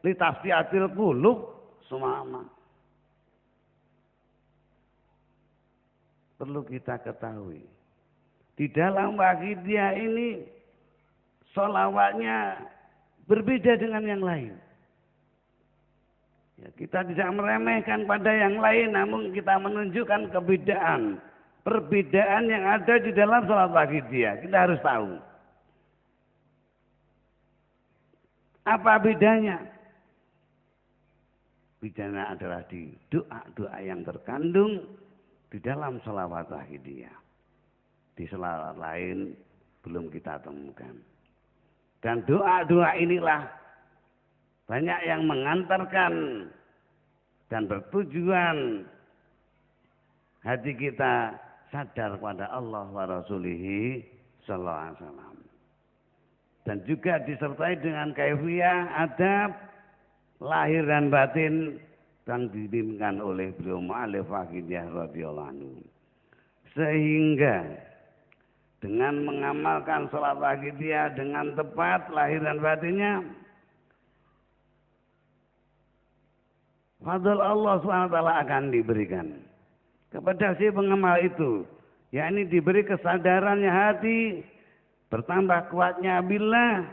litaftiatil qulub semama. Perlu kita ketahui, di dalam Waqidiyah ini sholawatnya berbeda dengan yang lain. Ya, kita tidak meremehkan pada yang lain, namun kita menunjukkan perbedaan yang ada di dalam sholat Waqidiyah. Kita harus tahu. Apa bedanya? Bedanya adalah di doa-doa yang terkandung di dalam sholawat Waqidiyah. Di sholawat lain belum kita temukan. Dan doa-doa inilah banyak yang mengantarkan dan bertujuan hati kita sadar kepada Allah wa Rasulihi sallallahu alaihi wasallam. Dan juga disertai dengan kaifiyah adab lahir dan batin yang dibimbingkan oleh beliau mu'allif Waqidiyah radhiyallahu anhu. Sehingga dengan mengamalkan sholat Waqidiyah dengan tepat lahir dan batinnya, fadl Allah SWT akan diberikan kepada si pengamal itu, yakni diberi kesadarannya hati, bertambah kuatnya billah,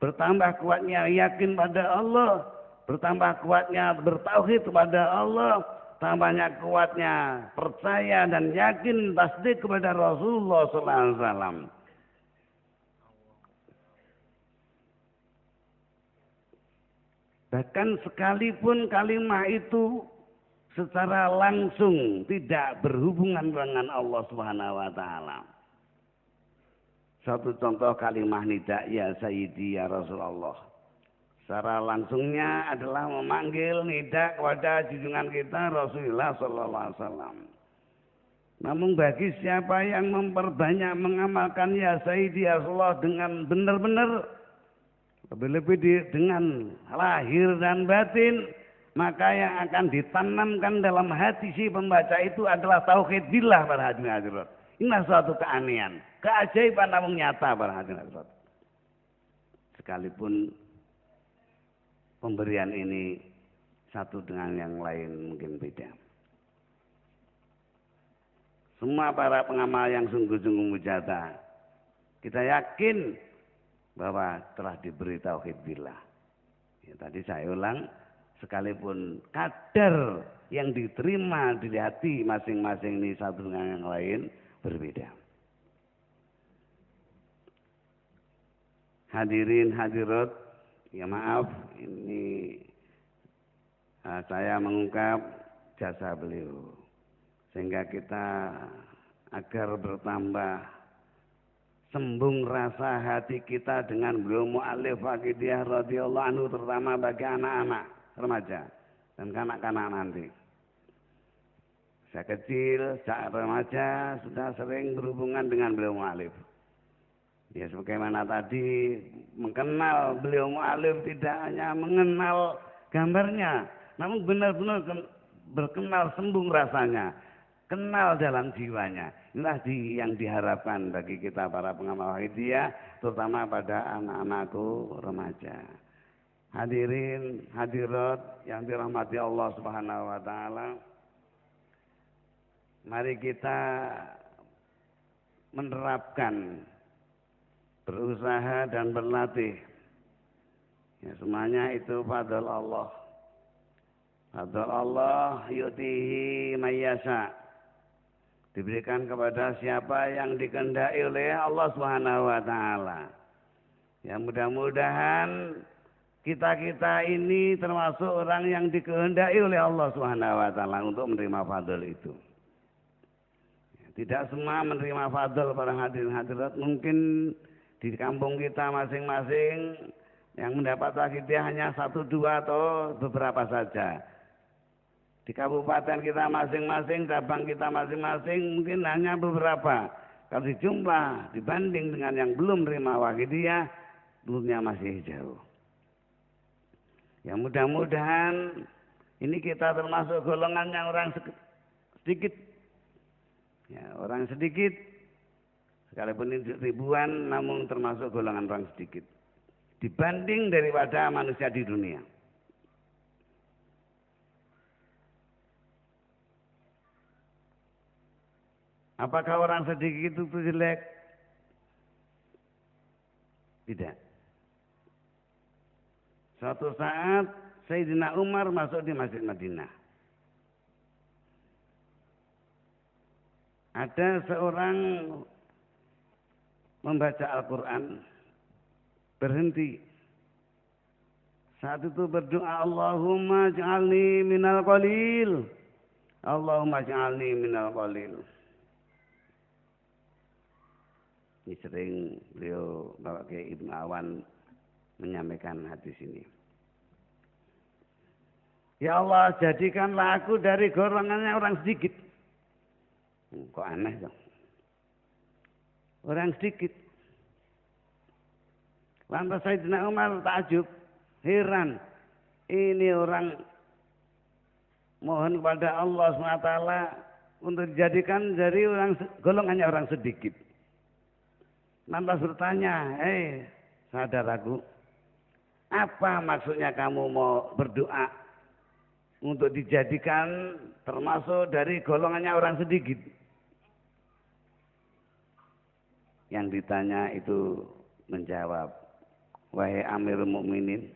bertambah kuatnya yakin pada Allah, bertambah kuatnya bertauhid kepada Allah, tambahnya kuatnya percaya dan yakin tasdik kepada Rasulullah SAW. Bahkan sekalipun kalimat itu secara langsung tidak berhubungan dengan Allah Subhanahu wa taala. Satu contoh kalimat nida ya Sayyidi ya Rasulullah. Secara langsungnya adalah memanggil nida kepada junjungan kita Rasulullah sallallahu alaihi wasallam. Namun bagi siapa yang memperbanyak mengamalkan ya Sayyidi ya Rasulullah dengan benar-benar, lebih-lebih dengan lahir dan batin, maka yang akan ditanamkan dalam hati si pembaca itu adalah tauhid billah para hadirin hadirat. Ini suatu keanehan, keajaiban namun nyata para hadirin hadirat. Sekalipun pemberian ini satu dengan yang lain mungkin beda. Semua para pengamal yang sungguh-sungguh mujahadah, kita yakin bahwa telah diberi tauhid billah. Ya, tadi saya ulang, sekalipun kadar yang diterima di hati masing-masing ini satu dengan yang lain berbeda. Hadirin hadirat, ya maaf ini saya mengungkap jasa beliau sehingga kita agar bertambah sembung rasa hati kita dengan beliau mu'allif Waqidiyah radhiyallahu anhu, terutama bagi anak-anak remaja dan kanak-kanak nanti. Saya kecil, sejak remaja sudah sering berhubungan dengan beliau mu'allif. Ya sebagaimana tadi mengenal beliau mu'allif tidak hanya mengenal gambarnya, namun benar-benar berkenal sembung rasanya, kenal dalam jiwanya. Inilah yang diharapkan bagi kita para pengamal Waqidiyah, terutama pada anak-anakku remaja. Hadirin hadirat yang dirahmati Allah Subhanahu wa taala, mari kita menerapkan, berusaha dan berlatih. Ya, semuanya itu fadl Allah. Fadl Allah yutihi mayyasha. Diberikan kepada siapa yang dikehendaki oleh Allah Subhanahu wa taala. Ya, mudah-mudahan kita ini termasuk orang yang dikehendaki oleh Allah Subhanahu wa taala untuk menerima fadl itu. Tidak semua menerima fadl para hadirin hadirat. Mungkin di kampung kita masing-masing yang mendapat Waqidiyah hanya 1, 2 atau beberapa saja. Di kabupaten kita masing-masing, cabang kita masing-masing mungkin hanya beberapa. kalau dijumlah dibanding dengan yang belum menerima Wahidiyah, dunia masih jauh. Ya mudah-mudahan ini kita termasuk golongan yang orang sedikit. Ya, orang sedikit, sekalipun ini ribuan, namun termasuk golongan orang sedikit. Dibanding daripada manusia di dunia. Apakah orang sedikit itu jelek? Tidak. Suatu saat Sayyidina Umar masuk di Masjid Madinah. Ada seorang membaca Al-Quran, berhenti. Saat itu berdoa, Allahumma ja'alni minal qalil. Allahumma ja'alni minal qalil. Ini sering beliau Bapak Kiai Ibnu Awan menyampaikan hadis ini. Ya Allah, jadikanlah aku dari golongannya orang sedikit. Kok aneh dong? Orang sedikit. Lantas Sayyidina Umar takjub, heran. Ini orang mohon kepada Allah SWT untuk dijadikan dari golongannya orang sedikit. Lantas bertanya, saudaraku, apa maksudnya kamu mau berdoa untuk dijadikan termasuk dari golongannya orang sedikit? Yang ditanya itu menjawab, wahai Amirul Mukminin,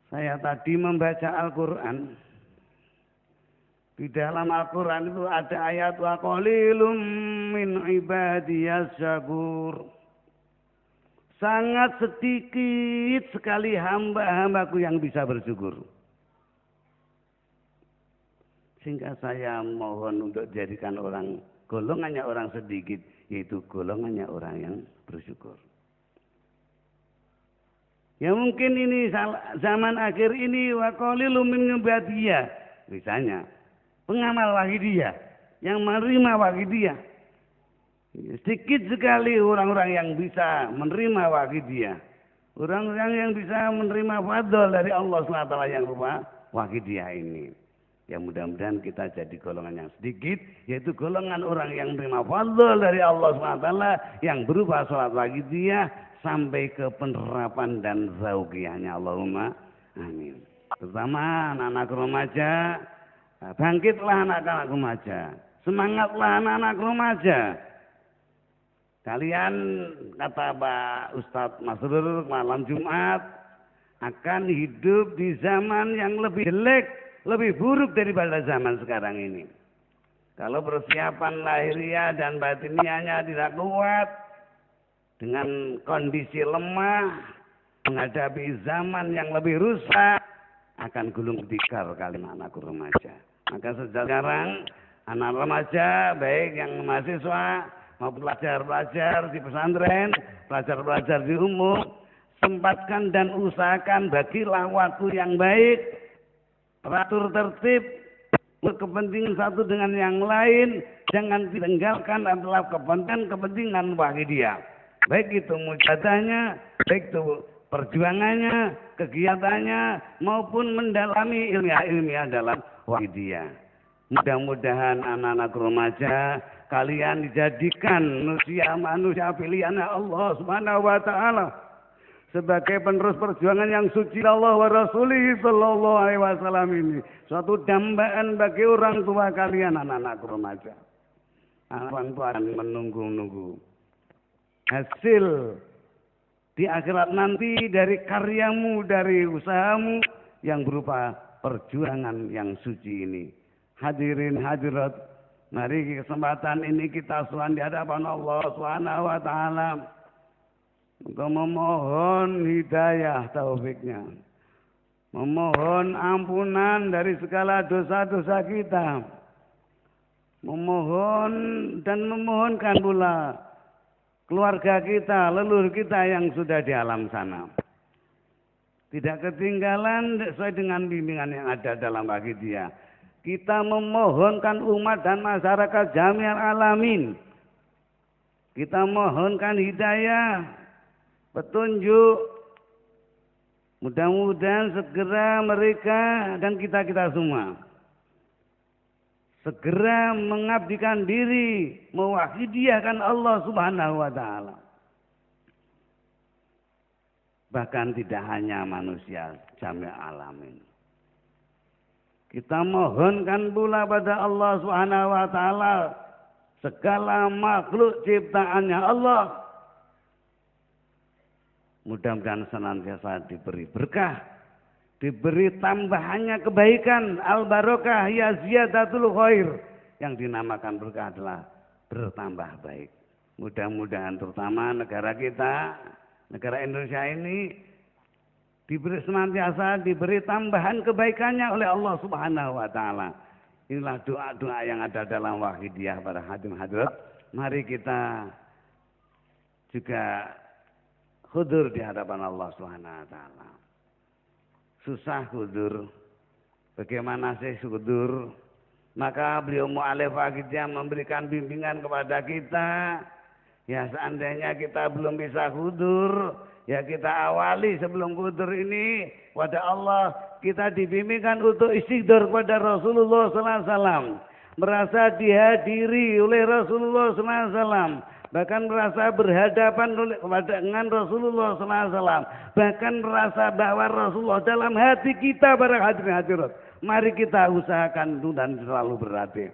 saya tadi membaca Al-Quran. Di dalam Al-Quran itu ada ayat wa qalilum min ibadiyas syakur. Sangat sedikit sekali hamba-hambaku yang bisa bersyukur. Sehingga saya mohon untuk jadikan golongannya orang sedikit, yaitu golongannya orang yang bersyukur. Ya mungkin ini zaman akhir ini wa qalilum min ibadiyah. Misalnya pengamal Wahidiyah yang menerima Wahidiyah. Sedikit sekali orang-orang yang bisa menerima Wahidiyah. Orang-orang yang bisa menerima fadl dari Allah SWT yang berupa Wahidiyah ini. Ya mudah-mudahan kita jadi golongan yang sedikit, yaitu golongan orang yang menerima fadl dari Allah SWT yang berupa sholat Wahidiyah sampai ke penerapan dan zauqiyahnya. Allahumma amin. Terutama anak-anak remaja. Bangkitlah anak-anak remaja, semangatlah anak-anak remaja. Kalian, kata Pak Ustadz Masrur malam Jumat, akan hidup di zaman yang lebih jelek, lebih buruk daripada zaman sekarang ini. Kalau persiapan lahiriah dan batiniahnya tidak kuat, dengan kondisi lemah, menghadapi zaman yang lebih rusak, akan gulung tikar kalian anak remaja. Maka sejak sekarang anak remaja baik yang mahasiswa maupun pelajar-pelajar di pesantren, pelajar-pelajar di umum, sempatkan dan usahakan bagilah waktu yang baik, teratur tertib, berkepentingan satu dengan yang lain, jangan ditinggalkan adalah kepentingan Wahidiyah. Baik itu mujadahnya, baik itu perjuangannya, kegiatannya, maupun mendalami ilmiah-ilmiah dalam Wahidiyah. Mudah-mudahan anak-anak remaja kalian dijadikan manusia pilihan Allah Subhanahu wa taala sebagai penerus perjuangan yang suci Allah wa Rasulih sallallahu alaihi wasallam ini. Suatu dambaan bagi orang tua kalian anak-anak remaja. Anak tua akan menunggu-nunggu hasil di akhirat nanti dari karyamu, dari usahamu yang berupa perjuangan yang suci ini. Hadirin hadirat, mari kesempatan ini kita sowan di hadapan Allah Subhanahu wa taala untuk memohon hidayah taufiknya, memohon ampunan dari segala dosa-dosa kita, memohon dan memohonkan pula keluarga kita, leluhur kita yang sudah di alam sana. Tidak ketinggalan sesuai dengan bimbingan yang ada dalam Wahidiyah. Kita memohonkan umat dan masyarakat jami'al alamin. Kita mohonkan hidayah, petunjuk. Mudah-mudahan segera mereka dan kita-kita semua segera mengabdikan diri, mewahidiyahkan Allah Subhanahu wa taala. Bahkan tidak hanya manusia jami'al alamin. Kita mohonkan pula pada Allah Subhanahu wa taala segala makhluk ciptaannya Allah. Mudah-mudahan senantiasa diberi berkah, diberi tambahannya kebaikan, al-barokah ya ziyadatul khair. Yang dinamakan berkah adalah bertambah baik. Mudah-mudahan terutama negara kita, negara Indonesia ini diberi senantiasa diberi tambahan kebaikannya oleh Allah Subhanahu wa taala. Inilah doa-doa yang ada dalam wahidiyah para hadirin hadirat. Mari kita juga hudur di hadapan Allah Subhanahu wa taala. Susah hudur. Bagaimana sih hudur? Maka beliau mu'alif wahidiyah memberikan bimbingan kepada kita. Ya seandainya kita belum bisa hudur, ya kita awali sebelum hudur ini pada Allah, kita dibimbingkan untuk istighfar kepada Rasulullah SAW, merasa dihadiri oleh Rasulullah SAW, bahkan merasa berhadapan dengan Rasulullah SAW, bahkan merasa bahwa Rasulullah dalam hati kita para hadirin hadirat. Mari kita usahakan itu dan selalu berhati.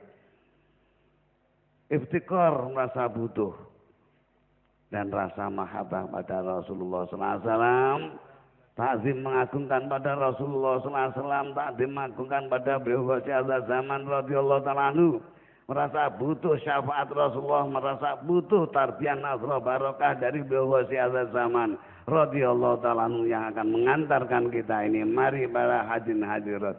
Iftikar, merasa butuh dan rasa mahabbah pada Rasulullah SAW, takzim mengagungkan pada Rasulullah SAW, takzim mengagungkan pada beliau wasiat zaman radhiyallahu ta'ala anhu, merasa butuh syafaat Rasulullah, merasa butuh tarbiyah nasrah barokah dari beliau wasiat zaman radhiyallahu ta'ala anhu yang akan mengantarkan kita ini. Mari para hadirin hadirat,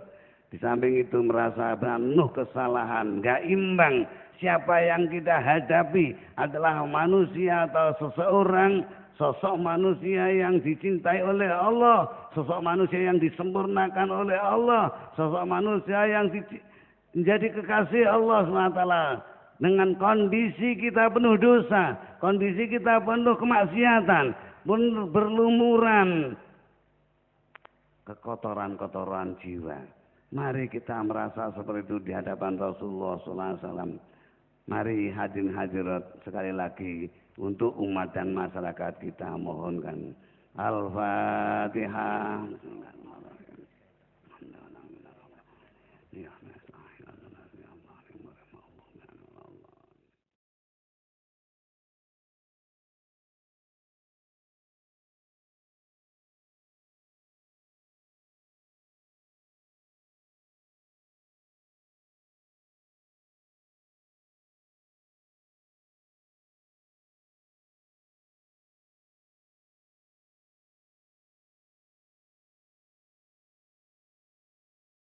di samping itu merasa penuh kesalahan, gak imbang. Siapa yang kita hadapi adalah manusia atau seseorang, sosok manusia yang dicintai oleh Allah, sosok manusia yang disempurnakan oleh Allah, sosok manusia yang menjadi kekasih Allah SWT. Dengan kondisi kita penuh dosa, kondisi kita penuh kemaksiatan, pun berlumuran kekotoran-kotoran jiwa. Mari kita merasa seperti itu di hadapan Rasulullah SAW. Mari hadirin hadirat sekali lagi untuk umat dan masyarakat kita mohonkan Al-Fatihah.